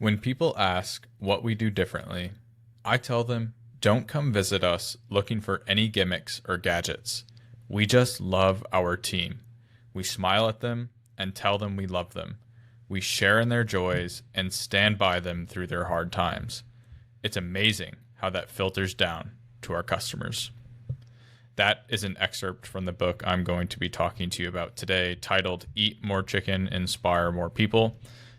When people ask what we do differently, I tell them, don't come visit us looking for any gimmicks or gadgets. We just love our team. We smile at them and tell them we love them. We share in their joys and stand by them through their hard times. It's amazing how that filters down to our customers. That is an excerpt from the book I'm going to be talking to you about today, titled Eat More Chicken, Inspire More People.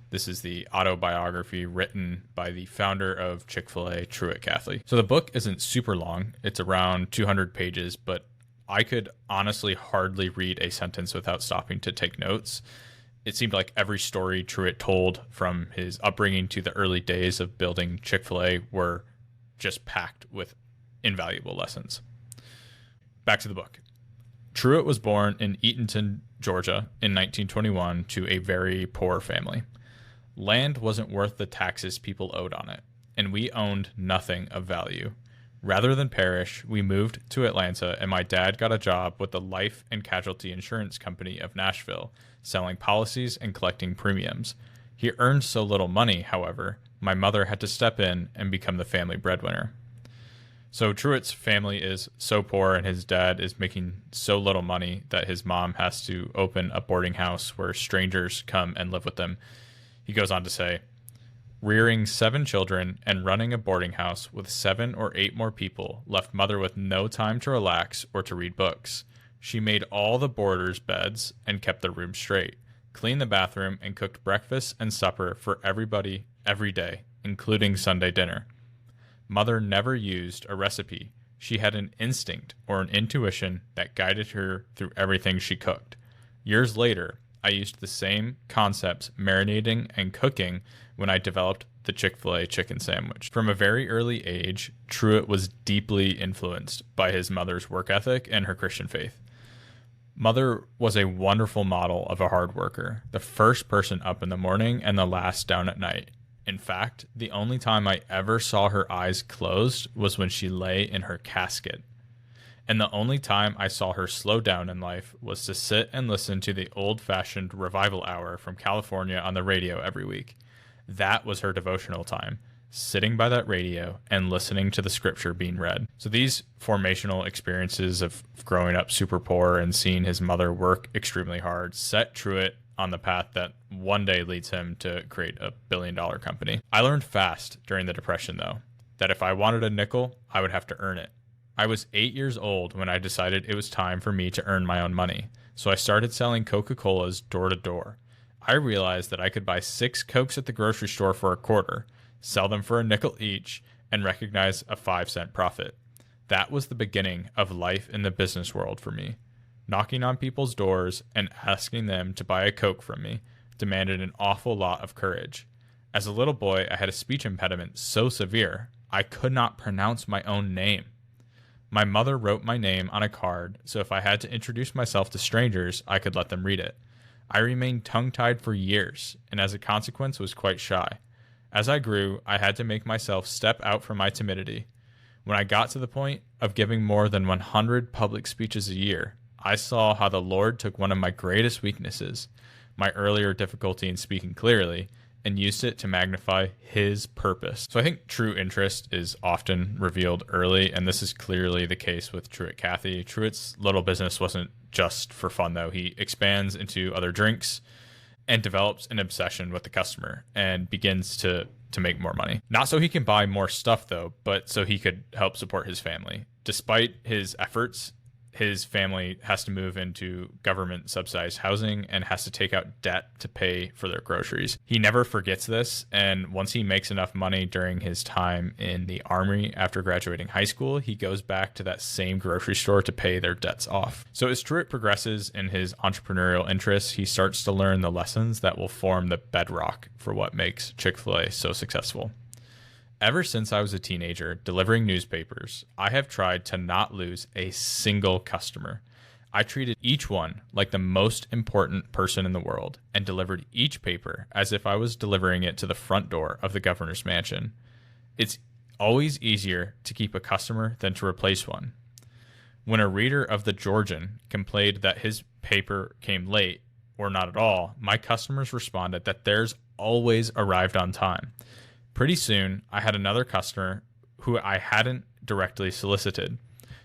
This is the autobiography written by the founder of Chick-fil-A, Truett Cathy. So the book isn't super long. It's around 200 pages, but I could honestly hardly read a sentence without stopping to take notes. It seemed like every story Truett told, from his upbringing to the early days of building Chick-fil-A, were just packed with invaluable lessons. Back to the book. Truett was born in Eatonton, Georgia in 1921 to a very poor family. Land wasn't worth the taxes people owed on it, and we owned nothing of value. Rather than perish, we moved to Atlanta, and my dad got a job with the life and casualty insurance company of Nashville, selling policies and collecting premiums. He earned so little money, however, my mother had to step in and become the family breadwinner. So Truett's family is so poor, and his dad is making so little money that his mom has to open a boarding house where strangers come and live with them. He goes on to say, rearing 7 children and running a boarding house with 7 or 8 more people left mother with no time to relax or to read books. She made all the boarders' beds and kept their rooms straight, cleaned the bathroom, and cooked breakfast and supper for everybody every day, including Sunday dinner. Mother never used a recipe. She had an instinct or an intuition that guided her through everything she cooked. Years later, I used the same concepts marinating and cooking when I developed the Chick-fil-A chicken sandwich. From a very early age, Truett was deeply influenced by his mother's work ethic and her Christian faith. Mother was a wonderful model of a hard worker, the first person up in the morning and the last down at night. In fact, the only time I ever saw her eyes closed was when she lay in her casket. And the only time I saw her slow down in life was to sit and listen to the old-fashioned revival hour from California on the radio every week. That was her devotional time, sitting by that radio and listening to the scripture being read. So these formational experiences of growing up super poor and seeing his mother work extremely hard set Truett on the path that one day leads him to create a billion-dollar company. I learned fast during the Depression, though, that if I wanted a nickel, I would have to earn it. I was 8 years old when I decided it was time for me to earn my own money, so I started selling Coca-Colas door to door. I realized that I could buy 6 Cokes at the grocery store for a quarter, sell them for a nickel each, and recognize a 5-cent profit. That was the beginning of life in the business world for me. Knocking on people's doors and asking them to buy a Coke from me demanded an awful lot of courage. As a little boy, I had a speech impediment so severe, I could not pronounce my own name. My mother wrote my name on a card, so if I had to introduce myself to strangers, I could let them read it. I remained tongue-tied for years, and as a consequence was quite shy. As I grew, I had to make myself step out from my timidity. When I got to the point of giving more than 100 public speeches a year, I saw how the Lord took one of my greatest weaknesses, my earlier difficulty in speaking clearly, and used it to magnify his purpose. So I think true interest is often revealed early, and this is clearly the case with Truett Cathy. Truett's little business wasn't just for fun, though. He expands into other drinks and develops an obsession with the customer and begins to make more money. Not so he can buy more stuff, though, but so he could help support his family. Despite his efforts, his family has to move into government subsidized housing and has to take out debt to pay for their groceries. He never forgets this, and once he makes enough money during his time in the Army after graduating high school, he goes back to that same grocery store to pay their debts off. So as Truett progresses in his entrepreneurial interests, he starts to learn the lessons that will form the bedrock for what makes Chick-fil-A so successful. Ever since I was a teenager delivering newspapers, I have tried to not lose a single customer. I treated each one like the most important person in the world and delivered each paper as if I was delivering it to the front door of the governor's mansion. It's always easier to keep a customer than to replace one. When a reader of the Georgian complained that his paper came late or not at all, my customers responded that theirs always arrived on time. Pretty soon, I had another customer who I hadn't directly solicited.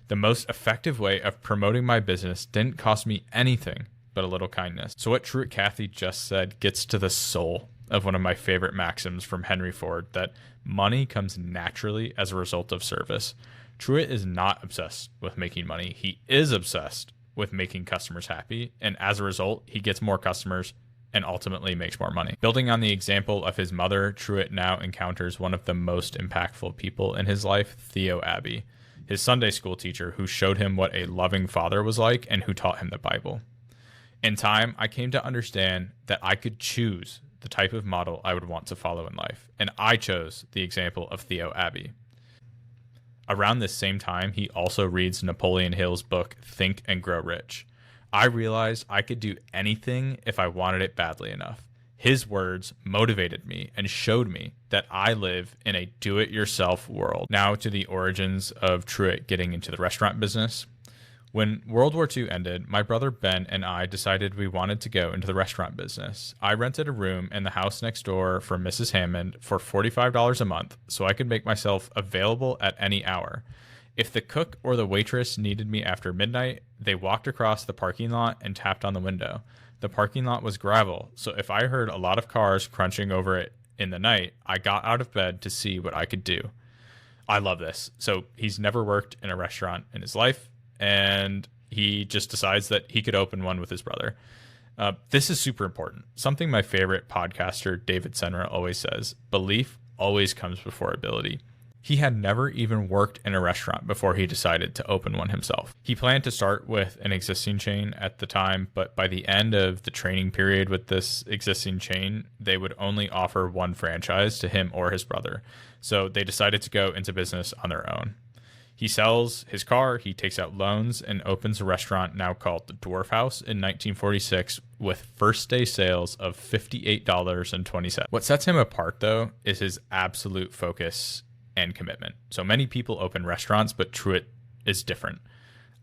The most effective way of promoting my business didn't cost me anything but a little kindness. So what Truett Cathy just said gets to the soul of one of my favorite maxims from Henry Ford, that money comes naturally as a result of service. Truett is not obsessed with making money. He is obsessed with making customers happy, and as a result, he gets more customers and ultimately makes more money. Building on the example of his mother, Truett now encounters one of the most impactful people in his life, Theo Abbey, his Sunday school teacher who showed him what a loving father was like and who taught him the Bible. In time, I came to understand that I could choose the type of model I would want to follow in life, and I chose the example of Theo Abbey. Around this same time, he also reads Napoleon Hill's book, Think and Grow Rich. I realized I could do anything if I wanted it badly enough. His words motivated me and showed me that I live in a do-it-yourself world. Now to the origins of Truett getting into the restaurant business. When World War II ended, my brother Ben and I decided we wanted to go into the restaurant business. I rented a room in the house next door for Mrs. Hammond for $45 a month so I could make myself available at any hour. If the cook or the waitress needed me after midnight, they walked across the parking lot and tapped on the window. The parking lot was gravel, so if I heard a lot of cars crunching over it in the night, I got out of bed to see what I could do. I love this. So he's never worked in a restaurant in his life, and he just decides that he could open one with his brother. This is super important. Something my favorite podcaster, David Senra, always says: belief always comes before ability. He had never even worked in a restaurant before he decided to open one himself. He planned to start with an existing chain at the time, but by the end of the training period with this existing chain, they would only offer one franchise to him or his brother. So they decided to go into business on their own. He sells his car, he takes out loans, and opens a restaurant now called the Dwarf House in 1946 with first day sales of $58.20. What sets him apart, though, is his absolute focus and commitment. So many people open restaurants, but Truett is different.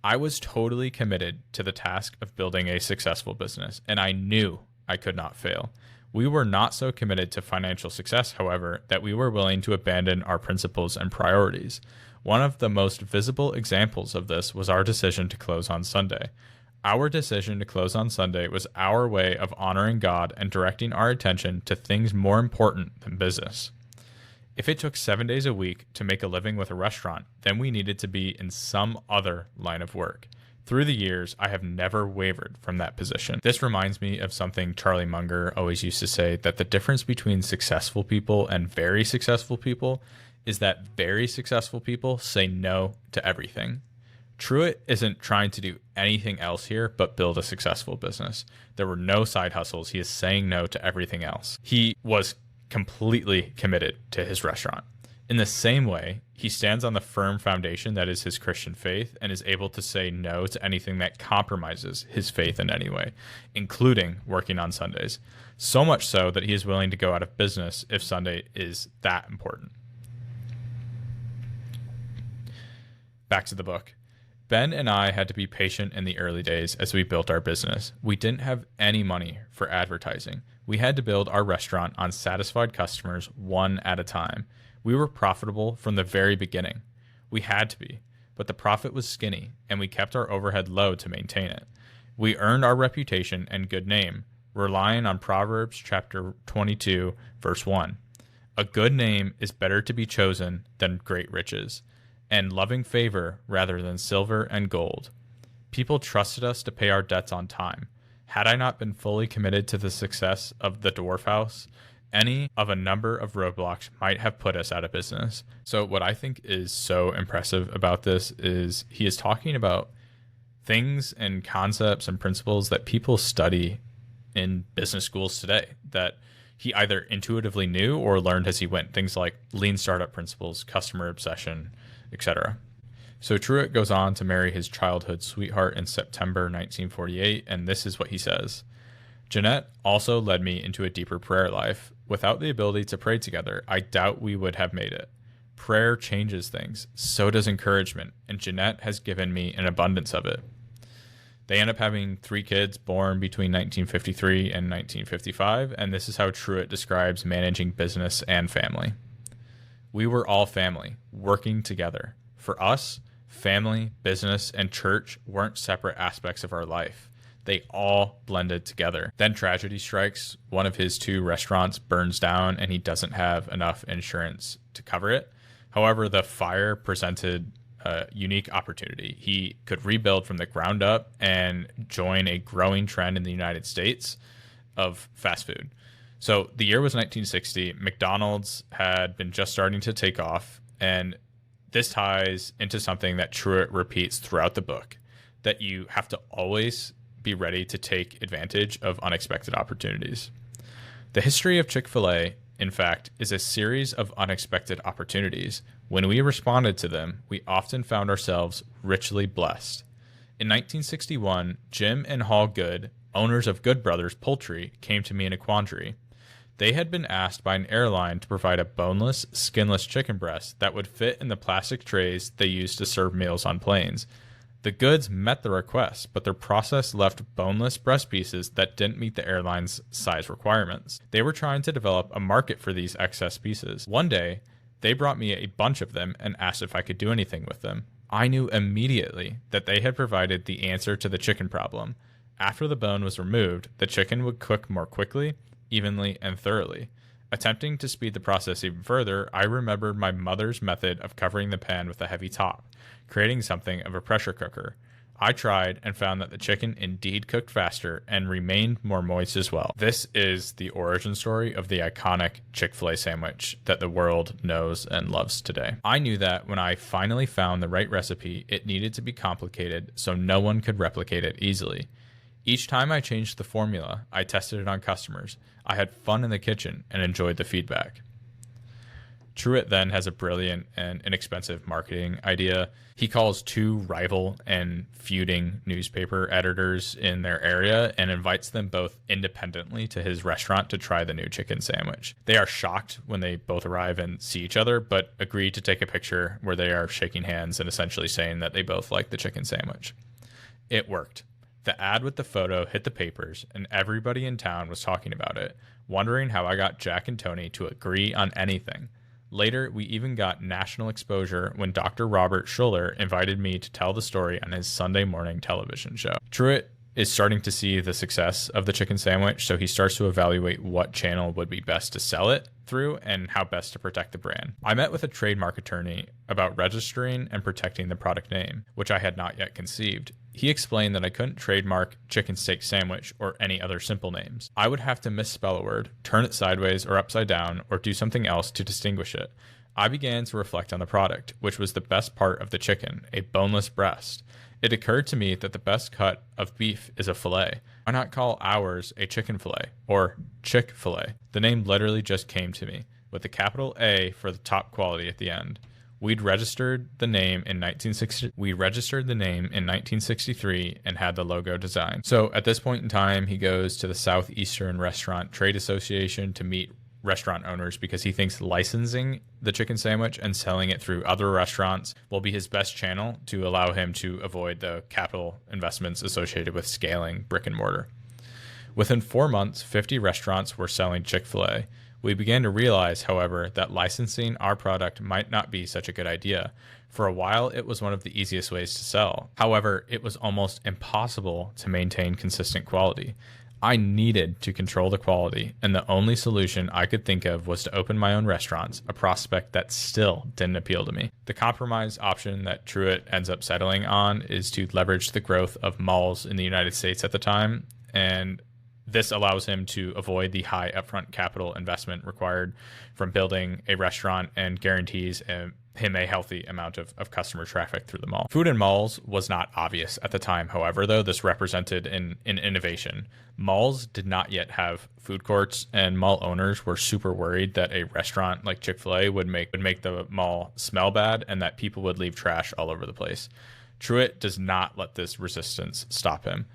I was totally committed to the task of building a successful business, and I knew I could not fail. We were not so committed to financial success, however, that we were willing to abandon our principles and priorities. One of the most visible examples of this was our decision to close on Sunday. Our decision to close on Sunday was our way of honoring God and directing our attention to things more important than business. If it took 7 days a week to make a living with a restaurant, then we needed to be in some other line of work. Through the years, I have never wavered from that position. This reminds me of something Charlie Munger always used to say, that the difference between successful people and very successful people is that very successful people say no to everything. Truett isn't trying to do anything else here but build a successful business. There were no side hustles. He is saying no to everything else. He was completely committed to his restaurant. In the same way, he stands on the firm foundation that is his Christian faith and is able to say no to anything that compromises his faith in any way, including working on Sundays. So much so that he is willing to go out of business if Sunday is that important. Back to the book. Ben and I had to be patient in the early days as we built our business. We didn't have any money for advertising. We had to build our restaurant on satisfied customers one at a time. We were profitable from the very beginning. We had to be, but the profit was skinny, and we kept our overhead low to maintain it. We earned our reputation and good name, relying on Proverbs chapter 22, verse 1. A good name is better to be chosen than great riches, and loving favor rather than silver and gold. People trusted us to pay our debts on time. Had I not been fully committed to the success of the Dwarf House, any of a number of roadblocks might have put us out of business. So what I think is so impressive about this is he is talking about things and concepts and principles that people study in business schools today that he either intuitively knew or learned as he went. Things like lean startup principles, customer obsession, etc. So Truett goes on to marry his childhood sweetheart in September 1948, and this is what he says. Jeanette also led me into a deeper prayer life. Without the ability to pray together, I doubt we would have made it. Prayer changes things. So does encouragement, and Jeanette has given me an abundance of it. They end up having 3 kids born between 1953 and 1955, and this is how Truett describes managing business and family. We were all family, working together. For us, family, business, and church weren't separate aspects of our life. They all blended together. Then tragedy strikes. One of his 2 restaurants burns down, and he doesn't have enough insurance to cover it. However, the fire presented a unique opportunity. He could rebuild from the ground up and join a growing trend in the United States of fast food. So the year was 1960. McDonald's had been just starting to take off, and this ties into something that Truett repeats throughout the book, that you have to always be ready to take advantage of unexpected opportunities. The history of Chick-fil-A, in fact, is a series of unexpected opportunities. When we responded to them, we often found ourselves richly blessed. In 1961, Jim and Hall Good, owners of Good Brothers Poultry, came to me in a quandary. They had been asked by an airline to provide a boneless, skinless chicken breast that would fit in the plastic trays they used to serve meals on planes. The Goods met the request, but their process left boneless breast pieces that didn't meet the airline's size requirements. They were trying to develop a market for these excess pieces. One day, they brought me a bunch of them and asked if I could do anything with them. I knew immediately that they had provided the answer to the chicken problem. After the bone was removed, the chicken would cook more quickly, evenly, and thoroughly. Attempting to speed the process even further, I remembered my mother's method of covering the pan with a heavy top, creating something of a pressure cooker. I tried and found that the chicken indeed cooked faster and remained more moist as well. This is the origin story of the iconic Chick-fil-A sandwich that the world knows and loves today. I knew that when I finally found the right recipe, it needed to be complicated so no one could replicate it easily. Each time I changed the formula, I tested it on customers. I had fun in the kitchen and enjoyed the feedback. Truett then has a brilliant and inexpensive marketing idea. He calls 2 rival and feuding newspaper editors in their area and invites them both independently to his restaurant to try the new chicken sandwich. They are shocked when they both arrive and see each other, but agree to take a picture where they are shaking hands and essentially saying that they both like the chicken sandwich. It worked. The ad with the photo hit the papers, and everybody in town was talking about it, wondering how I got Jack and Tony to agree on anything. Later, we even got national exposure when Dr. Robert Schuller invited me to tell the story on his Sunday morning television show. Truett is starting to see the success of the chicken sandwich, so he starts to evaluate what channel would be best to sell it through and how best to protect the brand. I met with a trademark attorney about registering and protecting the product name, which I had not yet conceived. He explained that I couldn't trademark chicken steak sandwich or any other simple names. I would have to misspell a word, turn it sideways or upside down, or do something else to distinguish it. I began to reflect on the product, which was the best part of the chicken, a boneless breast. It occurred to me that the best cut of beef is a fillet. Why not call ours a chicken fillet or Chick-fil-A? The name literally just came to me, with a capital A for the top quality at the end. We registered the name in 1963 and had the logo designed. So at this point in time, he goes to the Southeastern Restaurant Trade Association to meet restaurant owners because he thinks licensing the chicken sandwich and selling it through other restaurants will be his best channel to allow him to avoid the capital investments associated with scaling brick and mortar. Within 4 months, 50 restaurants were selling Chick-fil-A. We began to realize, however, that licensing our product might not be such a good idea. For a while, it was one of the easiest ways to sell. However, it was almost impossible to maintain consistent quality. I needed to control the quality, and the only solution I could think of was to open my own restaurants, a prospect that still didn't appeal to me. The compromise option that Truett ends up settling on is to leverage the growth of malls in the United States at the time, and this allows him to avoid the high upfront capital investment required from building a restaurant and guarantees him a healthy amount of customer traffic through the mall. Food in malls was not obvious at the time, however, though this represented an innovation. Malls did not yet have food courts, and mall owners were super worried that a restaurant like Chick-fil-A would make the mall smell bad and that people would leave trash all over the place. Truett does not let this resistance stop him.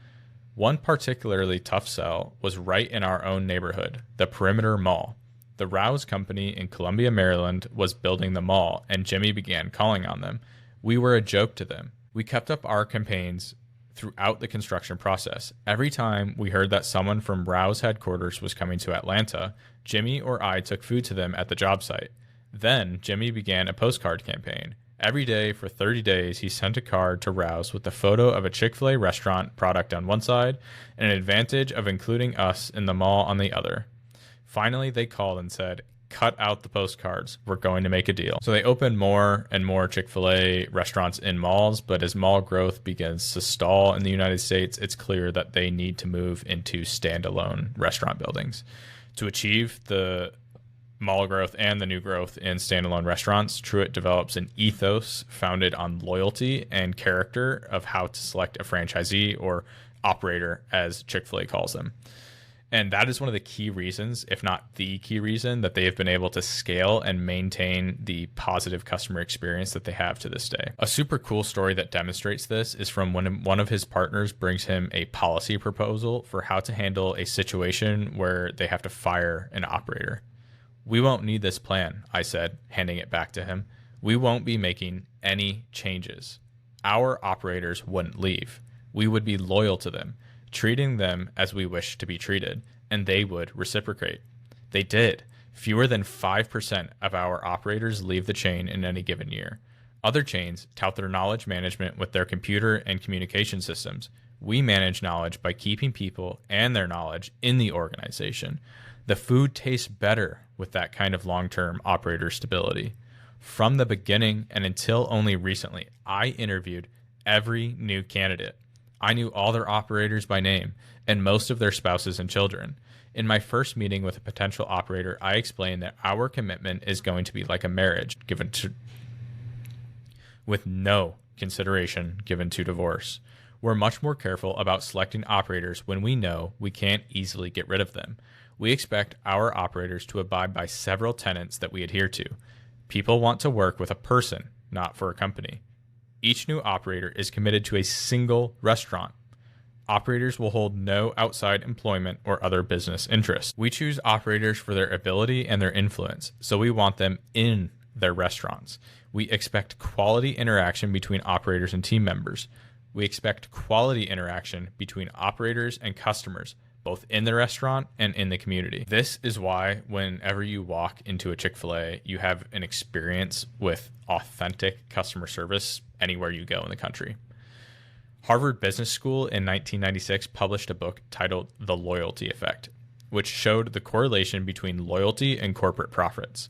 One particularly tough sell was right in our own neighborhood, the Perimeter Mall. The Rouse Company in Columbia, Maryland was building the mall, and Jimmy began calling on them. We were a joke to them. We kept up our campaigns throughout the construction process. Every time we heard that someone from Rouse headquarters was coming to Atlanta, Jimmy or I took food to them at the job site. Then Jimmy began a postcard campaign. Every day for 30 days, he sent a card to Rouse with a photo of a Chick-fil-A restaurant product on one side and an advantage of including us in the mall on the other. Finally, they called and said, "Cut out the postcards. We're going to make a deal." So they opened more and more Chick-fil-A restaurants in malls, but as mall growth begins to stall in the United States, it's clear that they need to move into standalone restaurant buildings. To achieve the mall growth and the new growth in standalone restaurants, Truett develops an ethos founded on loyalty and character of how to select a franchisee or operator, as Chick-fil-A calls them. And that is one of the key reasons, if not the key reason, that they have been able to scale and maintain the positive customer experience that they have to this day. A super cool story that demonstrates this is from when one of his partners brings him a policy proposal for how to handle a situation where they have to fire an operator. "We won't need this plan," I said, handing it back to him. "We won't be making any changes. Our operators wouldn't leave. We would be loyal to them, treating them as we wish to be treated, and they would reciprocate." They did. Fewer than 5% of our operators leave the chain in any given year. Other chains tout their knowledge management with their computer and communication systems. We manage knowledge by keeping people and their knowledge in the organization. The food tastes better with that kind of long-term operator stability. From the beginning and until only recently, I interviewed every new candidate. I knew all their operators by name and most of their spouses and children. In my first meeting with a potential operator, I explained that our commitment is going to be like a marriage with no consideration given to divorce. We're much more careful about selecting operators when we know we can't easily get rid of them. We expect our operators to abide by several tenets that we adhere to. People want to work with a person, not for a company. Each new operator is committed to a single restaurant. Operators will hold no outside employment or other business interests. We choose operators for their ability and their influence, so we want them in their restaurants. We expect quality interaction between operators and team members. We expect quality interaction between operators and customers, both in the restaurant and in the community. This is why whenever you walk into a Chick-fil-A, you have an experience with authentic customer service anywhere you go in the country. Harvard Business School in 1996 published a book titled The Loyalty Effect, which showed the correlation between loyalty and corporate profits.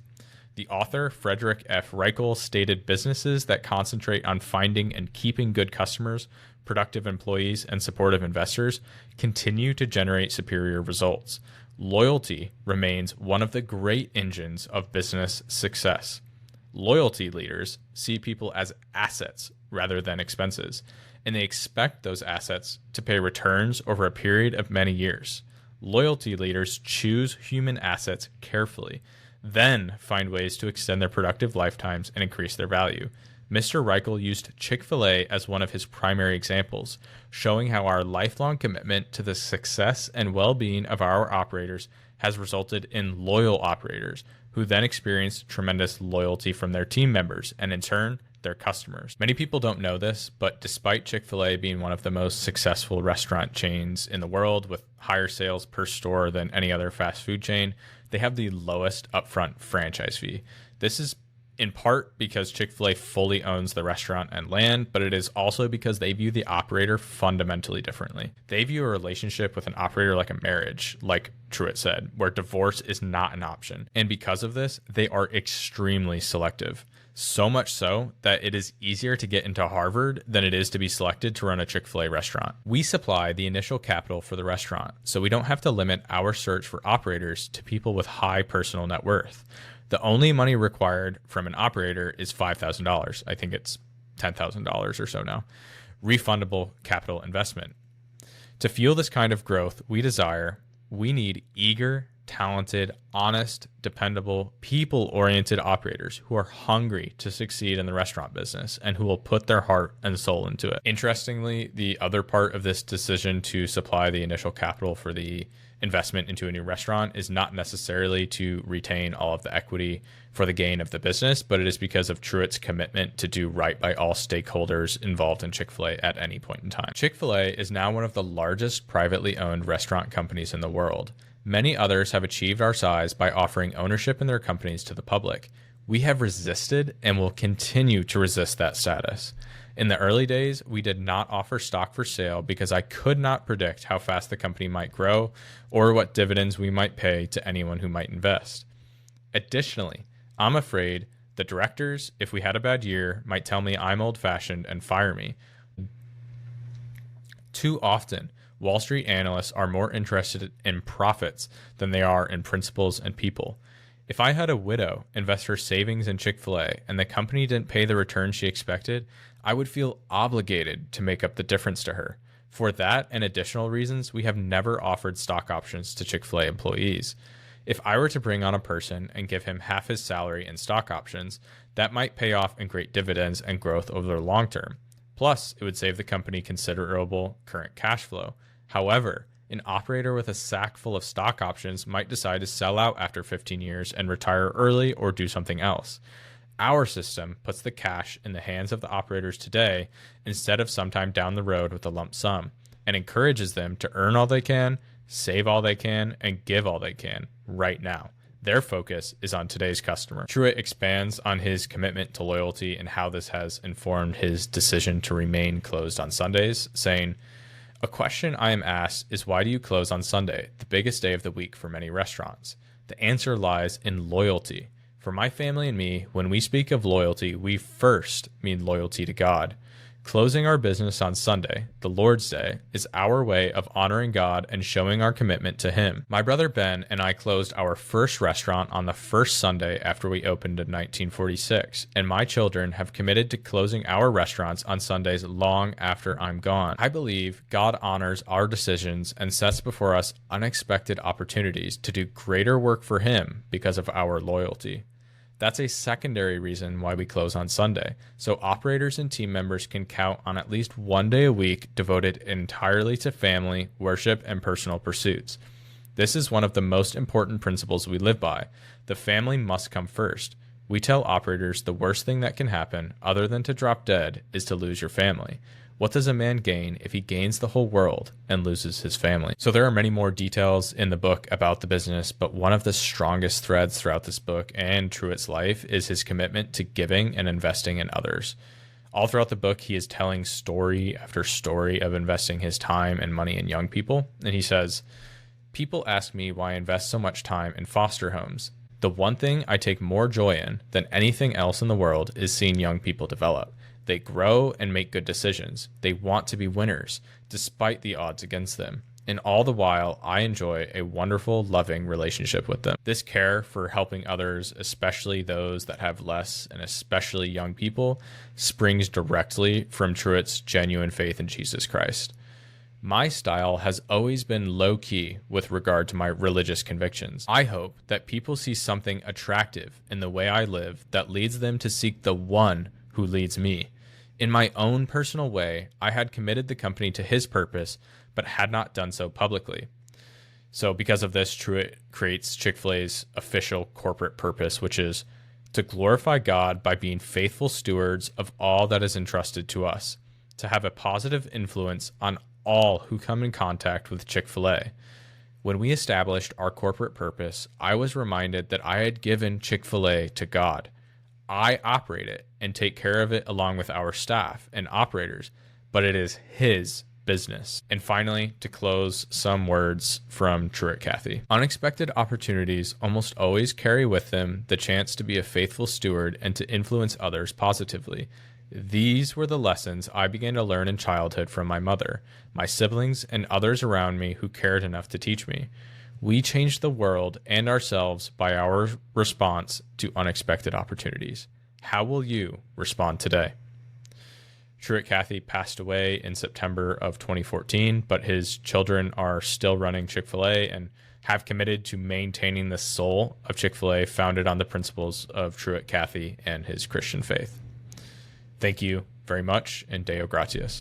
The author, Frederick F. Reichel, stated businesses that concentrate on finding and keeping good customers, productive employees, and supportive investors continue to generate superior results. Loyalty remains one of the great engines of business success. Loyalty leaders see people as assets rather than expenses, and they expect those assets to pay returns over a period of many years. Loyalty leaders choose human assets carefully, then find ways to extend their productive lifetimes and increase their value. Mr. Reichel used Chick-fil-A as one of his primary examples, showing how our lifelong commitment to the success and well-being of our operators has resulted in loyal operators who then experience tremendous loyalty from their team members and, in turn, their customers. Many people don't know this, but despite Chick-fil-A being one of the most successful restaurant chains in the world with higher sales per store than any other fast food chain, they have the lowest upfront franchise fee. This is in part because Chick-fil-A fully owns the restaurant and land, but it is also because they view the operator fundamentally differently. They view a relationship with an operator like a marriage, like Truett said, where divorce is not an option. And because of this, they are extremely selective. So much so that it is easier to get into Harvard than it is to be selected to run a Chick-fil-A restaurant. We supply the initial capital for the restaurant, so we don't have to limit our search for operators to people with high personal net worth. The only money required from an operator is $5,000. I think it's $10,000 or so now. Refundable capital investment. To fuel this kind of growth we desire, we need eager, talented, honest, dependable, people-oriented operators who are hungry to succeed in the restaurant business and who will put their heart and soul into it. Interestingly, the other part of this decision to supply the initial capital for the investment into a new restaurant is not necessarily to retain all of the equity for the gain of the business, but it is because of Truett's commitment to do right by all stakeholders involved in Chick-fil-A at any point in time. Chick-fil-A is now one of the largest privately owned restaurant companies in the world. Many others have achieved our size by offering ownership in their companies to the public. We have resisted and will continue to resist that status. In the early days, we did not offer stock for sale because I could not predict how fast the company might grow or what dividends we might pay to anyone who might invest. Additionally, I'm afraid the directors, if we had a bad year, might tell me I'm old-fashioned and fire me. Too often, Wall Street analysts are more interested in profits than they are in principles and people. If I had a widow invest her savings in Chick-fil-A and the company didn't pay the return she expected, I would feel obligated to make up the difference to her. For that and additional reasons, we have never offered stock options to Chick-fil-A employees. If I were to bring on a person and give him half his salary in stock options, that might pay off in great dividends and growth over the long term. Plus, it would save the company considerable current cash flow. However, an operator with a sack full of stock options might decide to sell out after 15 years and retire early or do something else. Our system puts the cash in the hands of the operators today instead of sometime down the road with a lump sum, and encourages them to earn all they can, save all they can, and give all they can right now. Their focus is on today's customer. Truett expands on his commitment to loyalty and how this has informed his decision to remain closed on Sundays, saying, "A question I am asked is, why do you close on Sunday, the biggest day of the week for many restaurants? The answer lies in loyalty. For my family and me, when we speak of loyalty, we first mean loyalty to God. Closing our business on Sunday, the Lord's Day, is our way of honoring God and showing our commitment to Him. My brother Ben and I closed our first restaurant on the first Sunday after we opened in 1946, and my children have committed to closing our restaurants on Sundays long after I'm gone. I believe God honors our decisions and sets before us unexpected opportunities to do greater work for Him because of our loyalty. That's a secondary reason why we close on Sunday, so operators and team members can count on at least one day a week devoted entirely to family, worship, and personal pursuits. This is one of the most important principles we live by. The family must come first. We tell operators the worst thing that can happen, other than to drop dead, is to lose your family. What does a man gain if he gains the whole world and loses his family?" So there are many more details in the book about the business, but one of the strongest threads throughout this book and Truett's life is his commitment to giving and investing in others. All throughout the book, he is telling story after story of investing his time and money in young people. And he says, "People ask me why I invest so much time in foster homes. The one thing I take more joy in than anything else in the world is seeing young people develop. They grow and make good decisions. They want to be winners, despite the odds against them. And all the while, I enjoy a wonderful, loving relationship with them." This care for helping others, especially those that have less, and especially young people, springs directly from Truett's genuine faith in Jesus Christ. "My style has always been low-key with regard to my religious convictions. I hope that people see something attractive in the way I live that leads them to seek the one who leads me. In my own personal way, I had committed the company to His purpose, but had not done so publicly." So because of this, Truett creates Chick-fil-A's official corporate purpose, which is to glorify God by being faithful stewards of all that is entrusted to us, to have a positive influence on all who come in contact with Chick-fil-A. When we established our corporate purpose, I was reminded that I had given Chick-fil-A to God. I operate it and take care of it along with our staff and operators, but it is His business. And finally, to close, some words from Truett Cathy. "Unexpected opportunities almost always carry with them the chance to be a faithful steward and to influence others positively. These were the lessons I began to learn in childhood from my mother, my siblings, and others around me who cared enough to teach me. We changed the world and ourselves by our response to unexpected opportunities. How will you respond today?" Truett Cathy passed away in September of 2014, but his children are still running Chick-fil-A and have committed to maintaining the soul of Chick-fil-A founded on the principles of Truett Cathy and his Christian faith. Thank you very much, and Deo gratias.